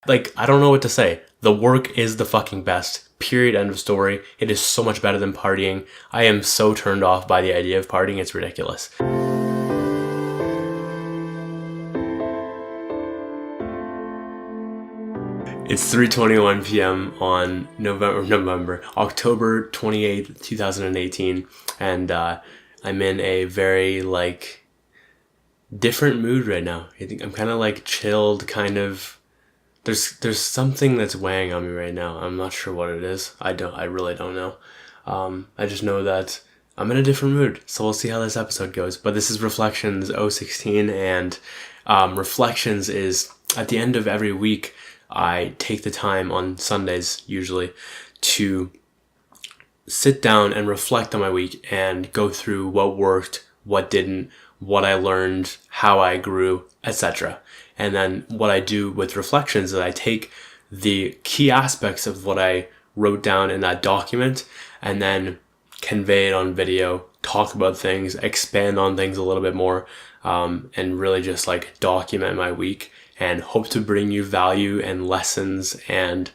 Like, I don't know what to say. The work is the fucking best. Period. End of story. It is so much better than partying. I am so turned off by the idea of partying. It's ridiculous. It's 3:21 p.m. on October 28th, 2018, and I'm in a very, like, different mood right now. I think I'm kind of, like, chilled, kind of. There's something that's weighing on me right now. I'm not sure what it is. I really don't know. I just know that I'm in a different mood, so we'll see how this episode goes. But this is Reflections 016, and Reflections is at the end of every week. I take the time on Sundays, usually, to sit down and reflect on my week and go through what worked, what didn't, what I learned, how I grew, etc. And then what I do with Reflections is I take the key aspects of what I wrote down in that document and then convey it on video, talk about things, expand on things a little bit more, and really just like document my week and hope to bring you value and lessons and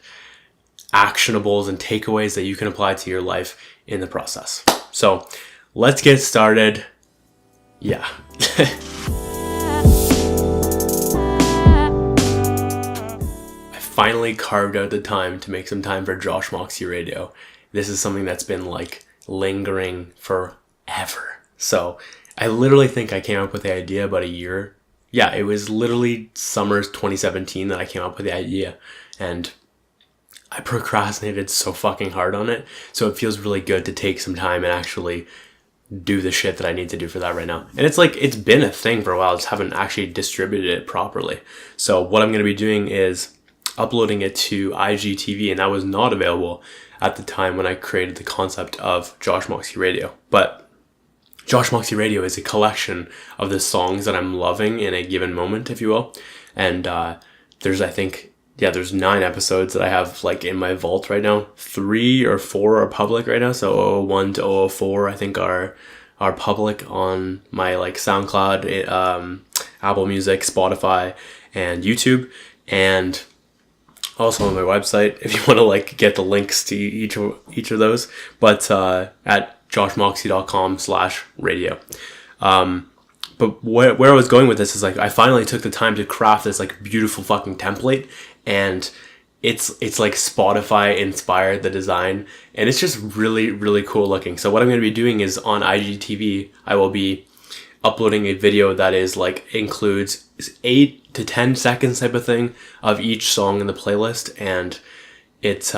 actionables and takeaways that you can apply to your life in the process. So let's get started. Yeah. I finally carved out the time to make some time for Josh Moxey Radio. This is something that's been like lingering forever. So I literally think I came up with the idea about a year. Yeah, it was literally summer 2017 that I came up with the idea, and I procrastinated so fucking hard on it. So it feels really good to take some time and actually do the shit that I need to do for that right now. And it's like, it's been a thing for a while. I just haven't actually distributed it properly. So what I'm going to be doing is uploading it to IGTV, and that was not available at the time when I created the concept of Josh Moxey Radio. But Josh Moxey Radio is a collection of the songs that I'm loving in a given moment, if you will. And there's 9 episodes that I have like in my vault right now. 3 or 4 are public right now. So 001 to 004 I think are public on my like SoundCloud, Apple Music, Spotify, and YouTube, and also on my website if you want to like get the links to each of those. But at joshmoxey.com/radio. But where I was going with this is like I finally took the time to craft this like beautiful fucking template, and it's like Spotify inspired the design, and it's just really, really cool looking. So what I'm going to be doing is on IGTV, I will be uploading a video that is like includes 8 to 10 seconds type of thing of each song in the playlist, and it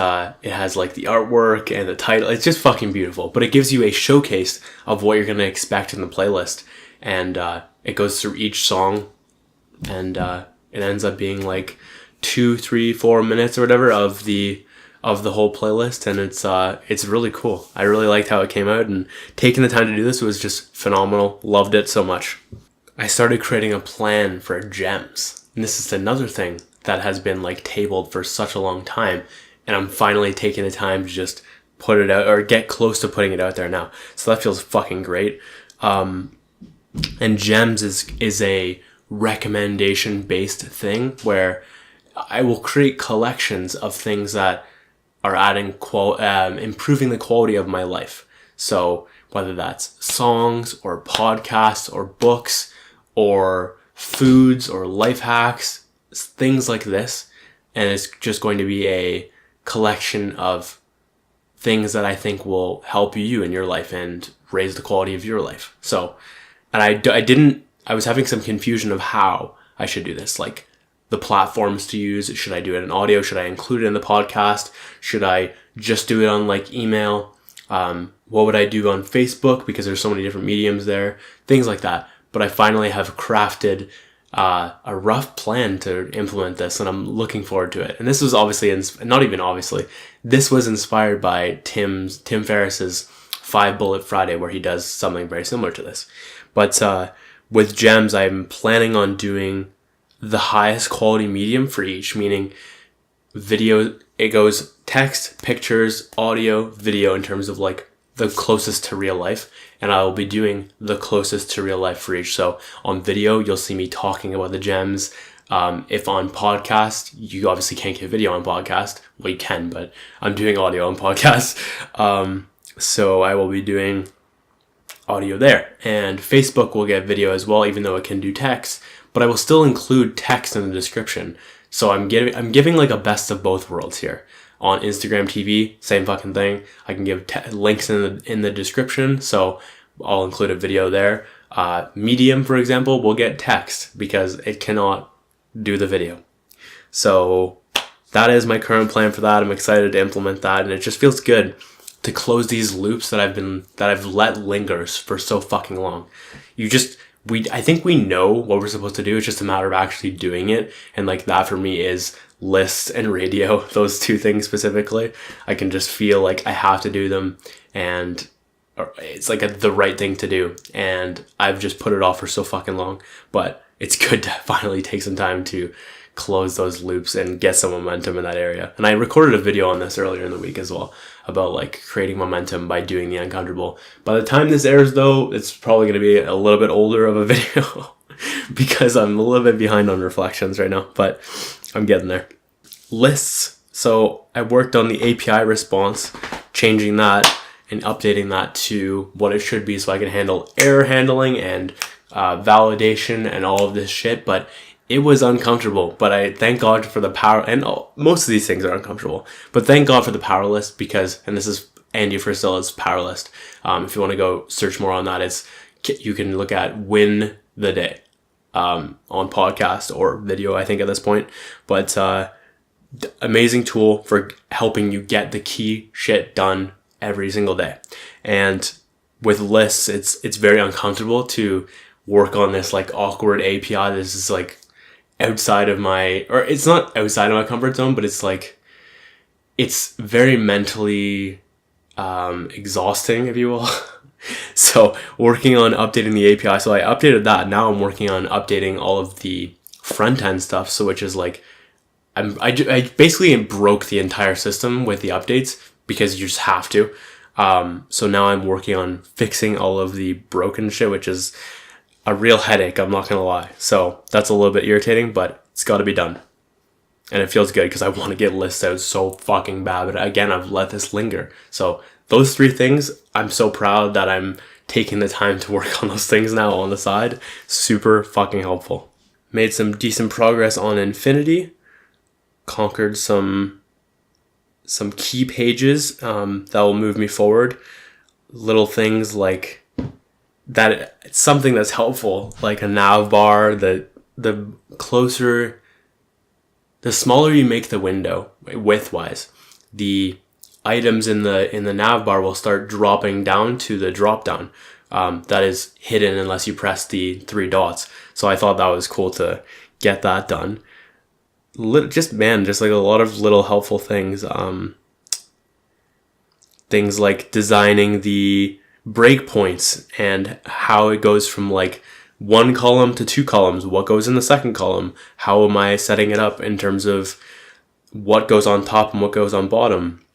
has like the artwork and the title. It's just fucking beautiful, but it gives you a showcase of what you're going to expect in the playlist, and it goes through each song, and it ends up being like 2, 3, 4 minutes or whatever of the whole playlist, and it's really cool. I really liked how it came out, and taking the time to do this was just phenomenal. Loved it so much. I started creating a plan for gems, and this is another thing that has been like tabled for such a long time, and I'm finally taking the time to just put it out or get close to putting it out there now. So that feels fucking great. And gems is a recommendation based thing where I will create collections of things that are adding improving the quality of my life. So whether that's songs or podcasts or books or foods or life hacks, things like this. And it's just going to be a collection of things that I think will help you in your life and raise the quality of your life. So, and I was having some confusion of how I should do this, like the platforms to use. Should I do it in audio? Should I include it in the podcast? Should I just do it on like email? What would I do on Facebook? Because there's so many different mediums there, things like that. But I finally have crafted a rough plan to implement this, and I'm looking forward to it. And this was this was inspired by Tim Ferriss's 5 Bullet Friday, where he does something very similar to this. But with gems, I'm planning on doing the highest quality medium for each, meaning video. It goes text, pictures, audio, video in terms of like the closest to real life, and I will be doing the closest to real life for each. So on video, you'll see me talking about the gems, If on podcast, you obviously can't get video on podcast. Well, you can, but I'm doing audio on podcast. So I will be doing audio there. And Facebook will get video as well, even though it can do text. But I will still include text in the description. So I'm giving like a best of both worlds here. On Instagram TV, same fucking thing. I can give links in the description, so I'll include a video there. Medium, for example, will get text because it cannot do the video. So that is my current plan for that. I'm excited to implement that, and it just feels good to close these loops that I've let linger for so fucking long. I think we know what we're supposed to do. It's just a matter of actually doing it. And like that for me is lists and radio, those two things specifically. I can just feel like I have to do them, and it's like the right thing to do. And I've just put it off for so fucking long, but it's good to finally take some time to close those loops and get some momentum in that area. And I recorded a video on this earlier in the week as well about like creating momentum by doing the uncomfortable. By the time this airs though, it's probably going to be a little bit older of a video because I'm a little bit behind on reflections right now, but I'm getting there. Lists. So I worked on the API response, changing that and updating that to what it should be so I can handle error handling and validation and all of this shit. But it was uncomfortable, but I thank God for the power, and most of these things are uncomfortable, but thank God for the power list because, and this is Andy Fristilla's power list. If you want to go search more on that, you can look at Win the Day on podcast or video, I think at this point, but amazing tool for helping you get the key shit done every single day. And with lists, it's very uncomfortable to work on this like awkward API. This is like outside of it's not outside of my comfort zone, but it's like, it's very mentally exhausting, if you will. So working on updating the API. So I updated that. Now I'm working on updating all of the front end stuff. So which is like, I basically broke the entire system with the updates because you just have to. So now I'm working on fixing all of the broken shit, which is a real headache, I'm not gonna lie. So that's a little bit irritating, but it's gotta be done. And it feels good because I want to get lists out so fucking bad, but again, I've let this linger. So those three things, I'm so proud that I'm taking the time to work on those things now on the side. Super fucking helpful. Made some decent progress on Infinity. Conquered some key pages that will move me forward. Little things like that, it's something that's helpful, like a nav bar. The smaller you make the window width-wise, the items in the nav bar will start dropping down to the drop down that is hidden unless you press the three dots. So I thought that was cool to get that done. Just like a lot of little helpful things. Things like designing the breakpoints and how it goes from like one column to two columns. What goes in the second column? How am I setting it up in terms of what goes on top and what goes on bottom?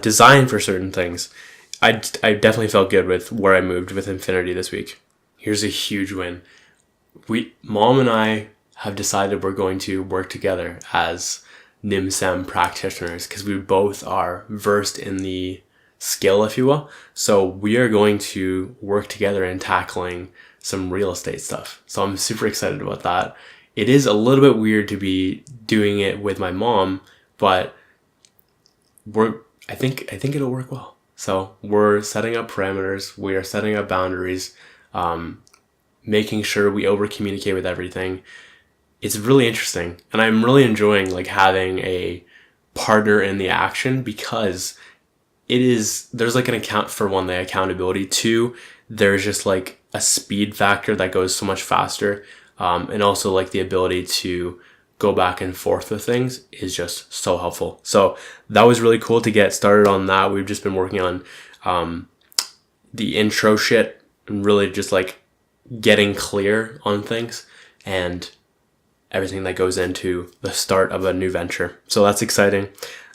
Design for certain things. I definitely felt good with where I moved with Infinity this week. Here's a huge win. Mom and I have decided we're going to work together as NMSEM practitioners because we both are versed in the skill, if you will. So we are going to work together in tackling some real estate stuff. So I'm super excited about that. It is a little bit weird to be doing it with my mom, but I think it'll work well. So we're setting up parameters. We are setting up boundaries, making sure we over communicate with everything. It's really interesting, and I'm really enjoying like having a partner in the action because there's like an account for one, the accountability. Two, there's just like a speed factor that goes so much faster. And also like the ability to go back and forth with things is just so helpful. So that was really cool to get started on that. We've just been working on the intro shit and really just like getting clear on things and everything that goes into the start of a new venture. So that's exciting.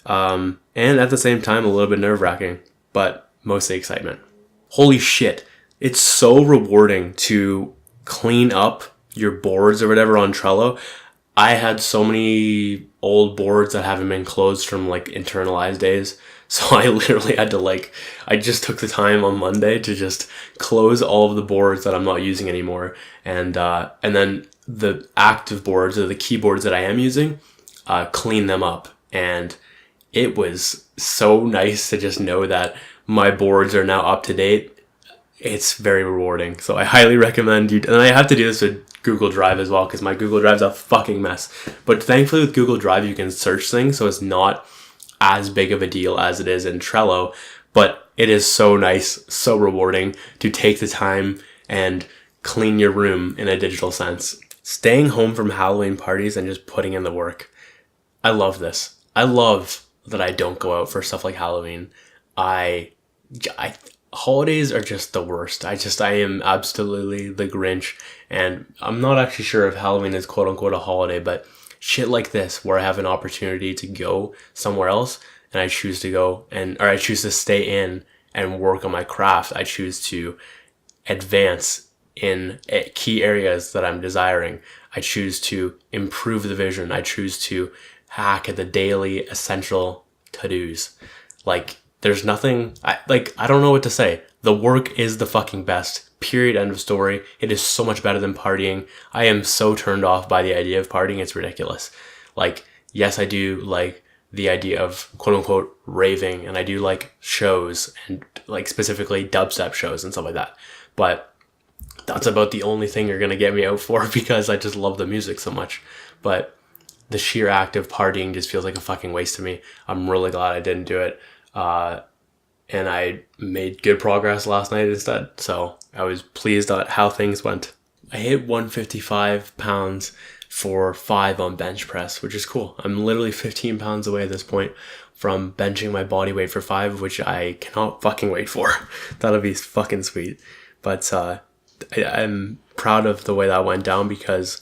And at the same time, a little bit nerve-wracking, but mostly excitement. Holy shit. It's so rewarding to clean up your boards or whatever on Trello. I had so many old boards that haven't been closed from like internalized days. So I literally had to I just took the time on Monday to just close all of the boards that I'm not using anymore. And then the active boards or the keyboards that I am using, clean them up. And it was so nice to just know that my boards are now up to date. It's very rewarding. So I highly recommend you. And I have to do this with Google Drive as well, because my Google Drive's a fucking mess. But thankfully with Google Drive, you can search things, so it's not as big of a deal as it is in Trello. But it is so nice, so rewarding to take the time and clean your room in a digital sense. Staying home from Halloween parties and just putting in the work. I love this. I love that I don't go out for stuff like Halloween. Holidays are just the worst. I am absolutely the Grinch, and I'm not actually sure if Halloween is quote unquote a holiday, but shit like this where I have an opportunity to go somewhere else and I choose to go or I choose to stay in and work on my craft. I choose to advance in key areas that I'm desiring. I choose to improve the vision. I choose to hack at the daily essential to-dos. There's nothing, I don't know what to say. The work is the fucking best. Period. End of story. It is so much better than partying. I am so turned off by the idea of partying. It's ridiculous. Yes, I do like the idea of quote unquote raving, and I do like shows and specifically dubstep shows and stuff like that. But that's about the only thing you're going to get me out for, because I just love the music so much. But the sheer act of partying just feels like a fucking waste to me. I'm really glad I didn't do it. And I made good progress last night instead. So I was pleased at how things went. I hit 155 pounds for 5 on bench press, which is cool. I'm literally 15 pounds away at this point from benching my body weight for 5, which I cannot fucking wait for. That'll be fucking sweet. But I'm proud of the way that went down, because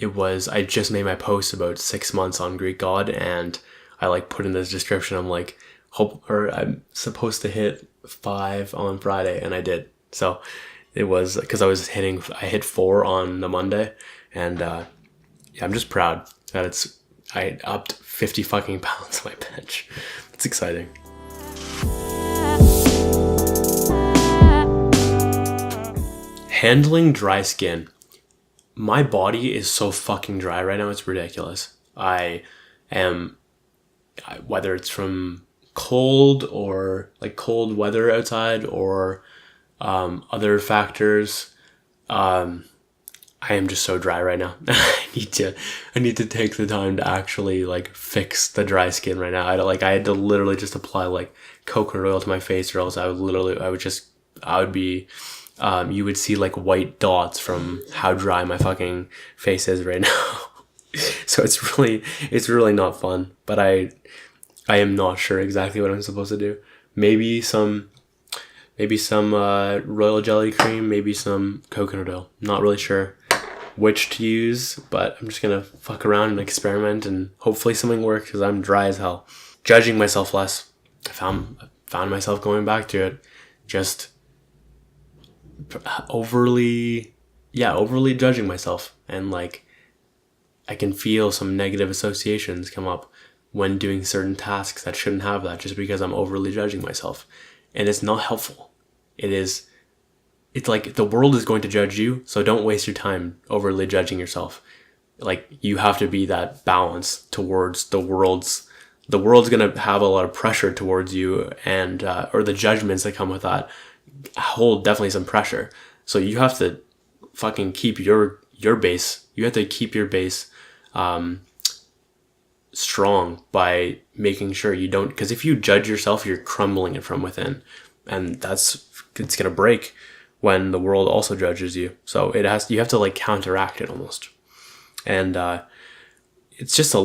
I just made my post about 6 months on Greek God, and I put in this description, I'm supposed to hit 5 on Friday, and I did. So it was because I hit 4 on the Monday, and I'm just proud that I upped 50 fucking pounds on my bench. It's exciting. Handling dry skin. My body is so fucking dry right now, it's ridiculous. Whether it's from cold or cold weather outside or other factors, I am just so dry right now. I need to take the time to actually fix the dry skin right now. I had to literally just apply coconut oil to my face, or else you would see white dots from how dry my fucking face is right now. So it's really not fun, but I am not sure exactly what I'm supposed to do. Maybe some royal jelly cream, maybe some coconut oil. Not really sure which to use, but I'm just gonna fuck around and experiment, and hopefully something works, because I'm dry as hell. Judging myself less. I found myself going back to it. Just overly judging myself, and I can feel some negative associations come up when doing certain tasks that shouldn't have that, just because I'm overly judging myself. And it's not helpful. It's the world is going to judge you, so don't waste your time overly judging yourself. You have to be that balance towards the world's going to have a lot of pressure towards you, and or the judgments that come with that hold definitely some pressure. So you have to fucking keep your base. You have to keep your base strong by making sure you don't, because if you judge yourself, you're crumbling it from within, and it's gonna break when the world also judges you. So you have to counteract it almost. And it's just a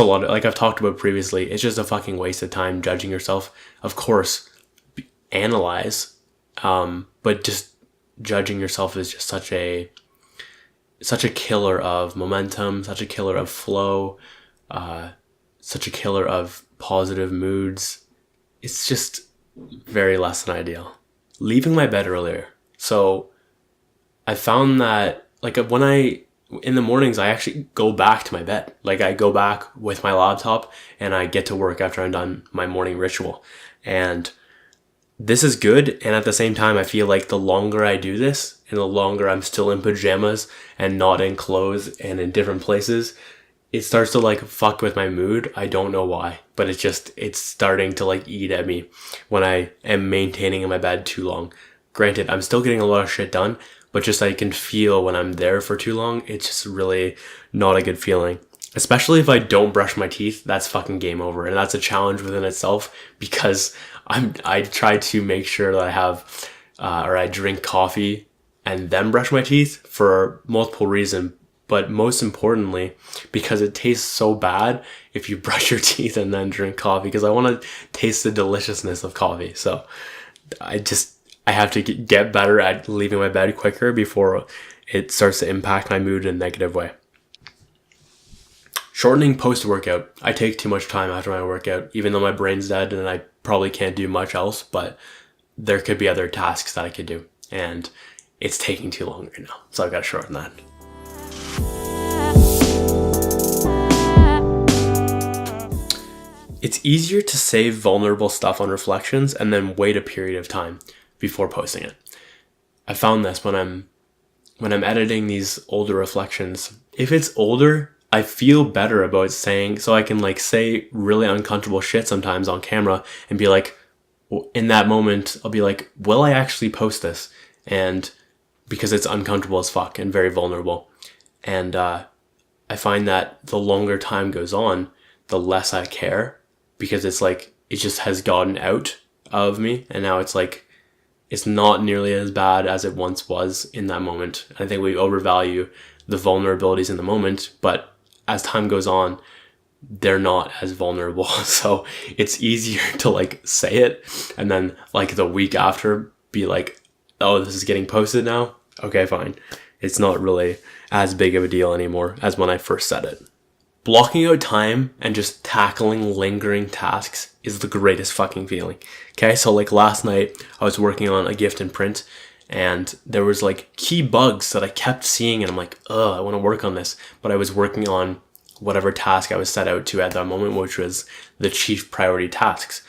lot of, I've talked about previously, it's just a fucking waste of time judging yourself. Of course, analyze, but just judging yourself is just such a killer of momentum, such a killer of flow, such a killer of positive moods. It's just very less than ideal. Leaving my bed earlier. So I found that like in the mornings, I actually go back to my bed. Like I go back with my laptop and I get to work after I'm done my morning ritual. And this is good. And at the same time, I feel like the longer I do this and the longer I'm still in pajamas and not in clothes and in different places, it starts to like fuck with my mood. I don't know why, but it's starting to like eat at me when I am maintaining in my bed too long. Granted, I'm still getting a lot of shit done, but just I can feel when I'm there for too long, it's just really not a good feeling. Especially if I don't brush my teeth, that's fucking game over. And that's a challenge within itself because I try to make sure that I have, or I drink coffee and then brush my teeth for multiple reasons. But most importantly, because it tastes so bad if you brush your teeth and then drink coffee, because I want to taste the deliciousness of coffee. So I have to get better at leaving my bed quicker before it starts to impact my mood in a negative way. Shortening post-workout. I take too much time after my workout, even though my brain's dead and I probably can't do much else, but there could be other tasks that I could do. And it's taking too long right now. So I've got to shorten that. It's easier to save vulnerable stuff on reflections and then wait a period of time before posting it. I found this when I'm editing these older reflections. If it's older, I feel better about saying, so I can like say really uncomfortable shit sometimes on camera and be like, in that moment, I'll be like, will I actually post this? And because it's uncomfortable as fuck and very vulnerable. And I find that the longer time goes on, the less I care, because it's like, it just has gotten out of me. And now it's like, it's not nearly as bad as it once was in that moment. I think we overvalue the vulnerabilities in the moment, but as time goes on, they're not as vulnerable. So it's easier to like say it and then like the week after be like, oh, this is getting posted now. Okay, fine. It's not really as big of a deal anymore as when I first said it. Blocking out time and just tackling lingering tasks is the greatest fucking feeling. Okay, so like last night I was working on a gift and print and there was like key bugs that I kept seeing and I'm like, I want to work on this. But I was working on whatever task I was set out to at that moment, which was the chief priority tasks.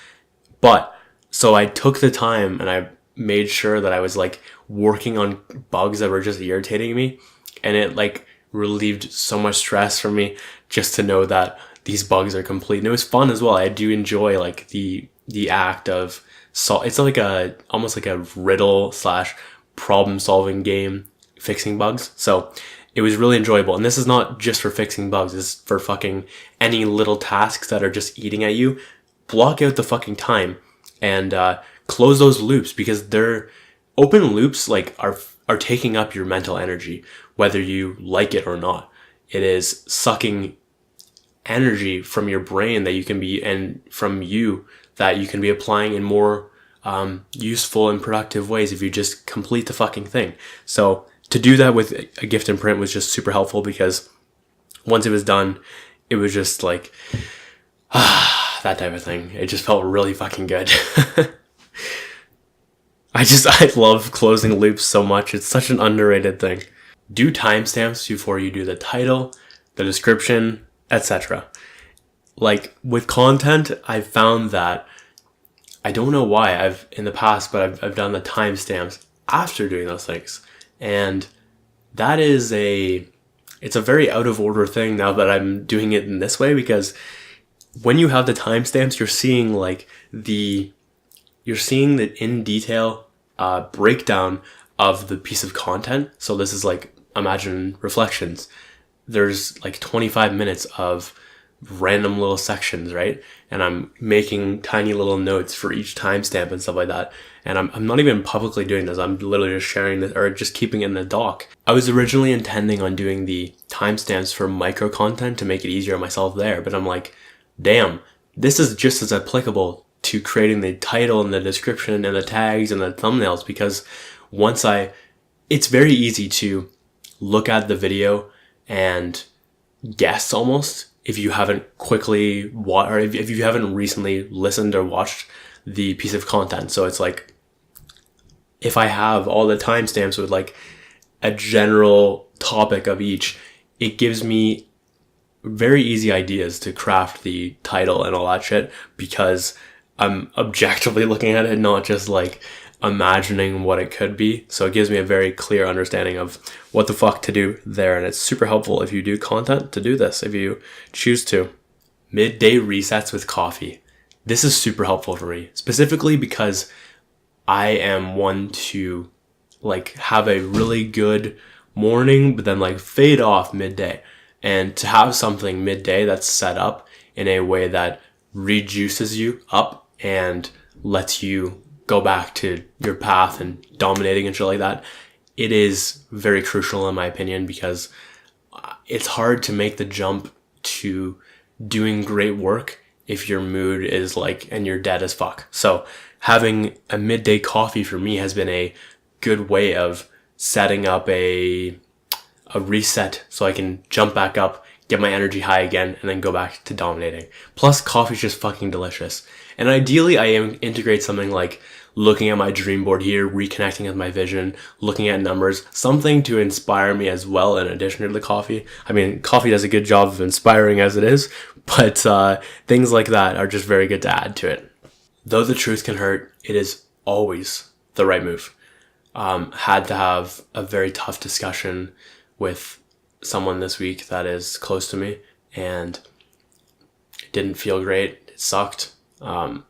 But so I took the time and I made sure that I was like working on bugs that were just irritating me, and it like relieved so much stress from me just to know that these bugs are complete. And it was fun as well. I do enjoy like the act of it's like almost like a riddle / problem solving game fixing bugs. So it was really enjoyable. And this is not just for fixing bugs. This is for fucking any little tasks that are just eating at you. Block out the fucking time and close those loops, because they're open loops like are taking up your mental energy, whether you like it or not. It is sucking energy from your brain that you can be, and from you that you can be applying in more useful and productive ways if you just complete the fucking thing. So to do that with a gift and print was just super helpful, because once it was done, it was just like, that type of thing. It just felt really fucking good. I love closing loops so much. It's such an underrated thing. Do timestamps before you do the title, the description, etc. Like with content, I've found that, I don't know why in the past, but I've done the timestamps after doing those things. And that is it's a very out of order thing now that I'm doing it in this way, because when you have the timestamps, you're seeing the in detail breakdown of the piece of content. So this is like, imagine reflections. There's like 25 minutes of random little sections, right? And I'm making tiny little notes for each timestamp and stuff like that. And I'm not even publicly doing this. I'm literally just sharing this, or just keeping it in the doc. I was originally intending on doing the timestamps for micro content to make it easier on myself there. But I'm like, damn, this is just as applicable to creating the title and the description and the tags and the thumbnails, because it's very easy to look at the video and guess almost if you haven't or if you haven't recently listened or watched the piece of content. So it's like, if I have all the timestamps with like a general topic of each, it gives me very easy ideas to craft the title and all that shit, because I'm objectively looking at it, not just like imagining what it could be. So it gives me a very clear understanding of what the fuck to do there. And it's super helpful if you do content to do this, if you choose to. Midday resets with coffee. This is super helpful for me, specifically because I am one to like have a really good morning, but then like fade off midday. And to have something midday that's set up in a way that rejuices you up and lets you go back to your path and dominating and shit like that, it is very crucial in my opinion, because it's hard to make the jump to doing great work if your mood is like, and you're dead as fuck. So having a midday coffee for me has been a good way of setting up a reset so I can jump back up, get my energy high again, and then go back to dominating. Plus, coffee's just fucking delicious. And ideally, I integrate something like looking at my dream board here, reconnecting with my vision, looking at numbers, something to inspire me as well in addition to the coffee. I mean, coffee does a good job of inspiring as it is, but things like that are just very good to add to it. Though the truth can hurt, it is always the right move. Had to have a very tough discussion with someone this week that is close to me, and it didn't feel great. It sucked. And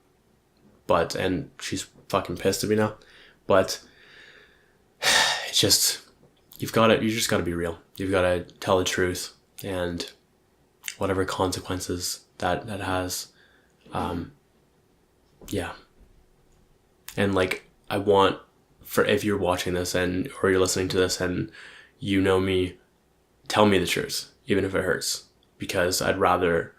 she's fucking pissed at me now. But it's just, you just gotta be real. You've gotta tell the truth, and whatever consequences that has. Yeah. And like, I want, for if you're watching this or you're listening to this and you know me, tell me the truth, even if it hurts, because I'd rather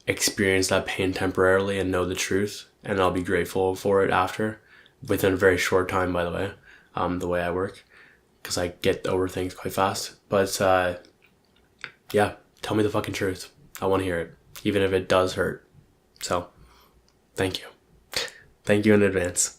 experience that pain temporarily and know the truth, and I'll be grateful for it after, within a very short time, by the way, the way I work, because I get over things quite fast. But yeah, tell me the fucking truth. I want to hear it, even if it does hurt. So thank you. Thank you in advance.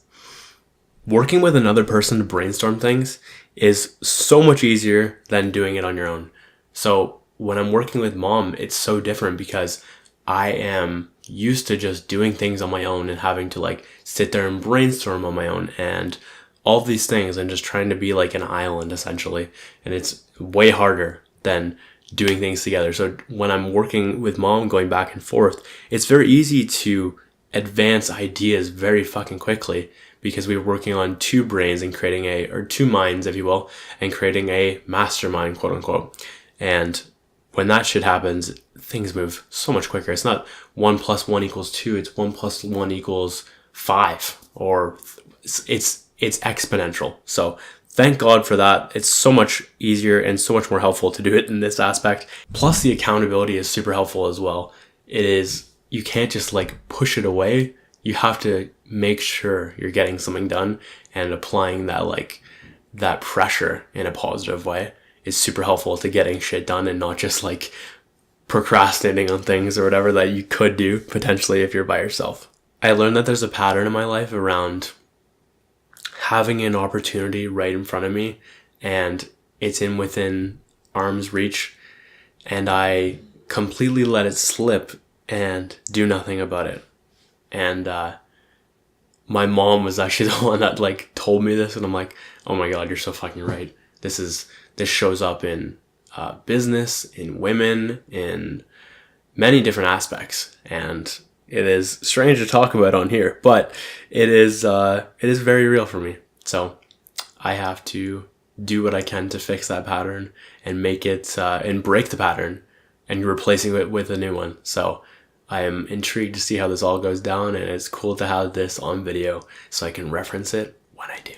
Working with another person to brainstorm things is so much easier than doing it on your own. So when I'm working with mom, it's so different, because I am used to just doing things on my own and having to like sit there and brainstorm on my own and all these things, and just trying to be like an island essentially. And it's way harder than doing things together. So when I'm working with mom, going back and forth, it's very easy to advance ideas very fucking quickly, because we're working on two brains and creating or two minds, if you will, and creating a mastermind, quote unquote. And when that shit happens, things move so much quicker. It's not 1 + 1 = 2. It's 1 + 1 = 5, or it's exponential. So thank God for that. It's so much easier and so much more helpful to do it in this aspect. Plus the accountability is super helpful as well. You can't just like push it away. You have to make sure you're getting something done, and applying that pressure in a positive way is super helpful to getting shit done, and not just like procrastinating on things or whatever that you could do potentially if you're by yourself. I learned that there's a pattern in my life around having an opportunity right in front of me, and it's within arm's reach, and I completely let it slip and do nothing about it. And my mom was actually the one that like told me this, and I'm like, oh my God, you're so fucking right. This shows up in business, in women, in many different aspects, and it is strange to talk about on here, but it is very real for me. So I have to do what I can to fix that pattern and make it and break the pattern and replacing it with a new one. So I am intrigued to see how this all goes down, and it's cool to have this on video so I can reference it when I do.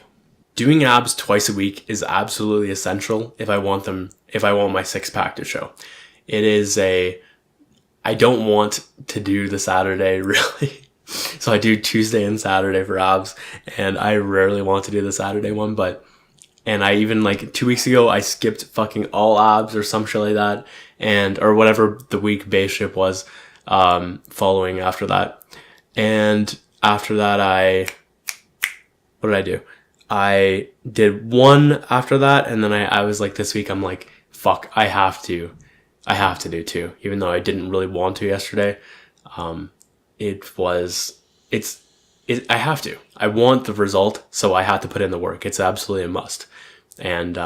Doing abs twice a week is absolutely essential if I want my six-pack to show. I don't want to do the Saturday really. So I do Tuesday and Saturday for abs, and I rarely want to do the Saturday one, and I even like 2 weeks ago, I skipped fucking all abs or some shit like that, or whatever the week base ship was, following after that. And after that, what did I do? I did one after that, and then I was like, this week I'm like, fuck, I have to do two, even though I didn't really want to yesterday. I have to. I want the result, so I have to put in the work. It's absolutely a must. And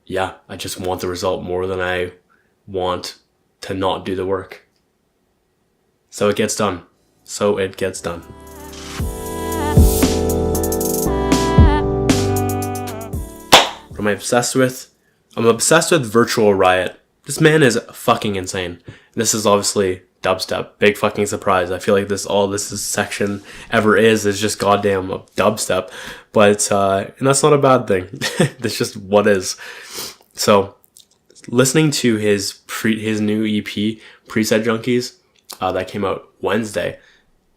yeah, I just want the result more than I want to not do the work. So it gets done. What am I obsessed with? I'm obsessed with Virtual Riot. This man is fucking insane. This is obviously dubstep. Big fucking surprise. I feel like all this section ever is just goddamn dubstep. But and that's not a bad thing. That's just what is. So listening to his new EP, Preset Junkies, that came out Wednesday,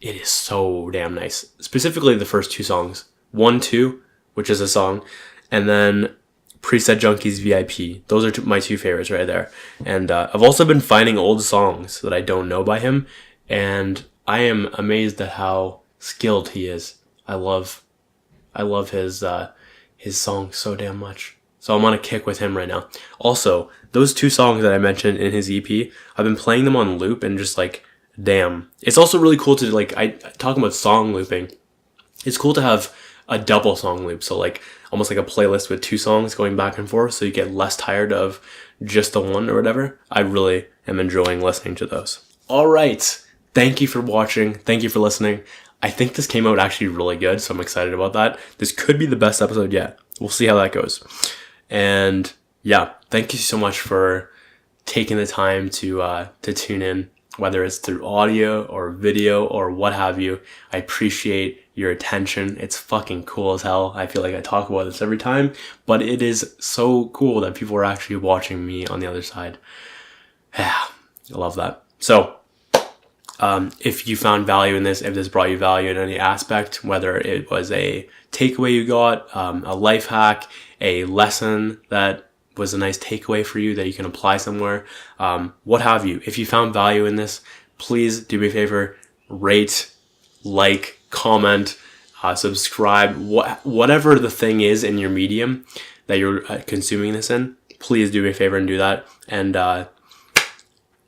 it is so damn nice. Specifically the first two songs. 1, 2, which is a song, and then Preset Junkies VIP. Those are my two favorites right there. And I've also been finding old songs that I don't know by him, and I am amazed at how skilled he is. I love his songs so damn much. So I'm on a kick with him right now. Also, those two songs that I mentioned in his EP, I've been playing them on loop and just like, damn. It's also really cool to talking about song looping. It's cool to have a double song loop. So like almost like a playlist with two songs going back and forth, so you get less tired of just the one or whatever. I really am enjoying listening to those. All right. Thank you for watching. Thank you for listening. I think this came out actually really good, so I'm excited about that. This could be the best episode yet. We'll see how that goes. And yeah, thank you so much for taking the time to tune in, whether it's through audio or video or what have you. I appreciate your attention. It's fucking cool as hell. I feel like I talk about this every time, but it is so cool that people are actually watching me on the other side. Yeah, I love that. So, if you found value in this, if this brought you value in any aspect, whether it was a takeaway you got, a life hack, a lesson that was a nice takeaway for you that you can apply somewhere, what have you. If you found value in this, please do me a favor, rate, like, comment, subscribe, whatever the thing is in your medium that you're consuming this in, please do me a favor and do that. And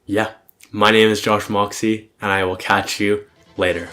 yeah, my name is Josh Moxey, and I will catch you later.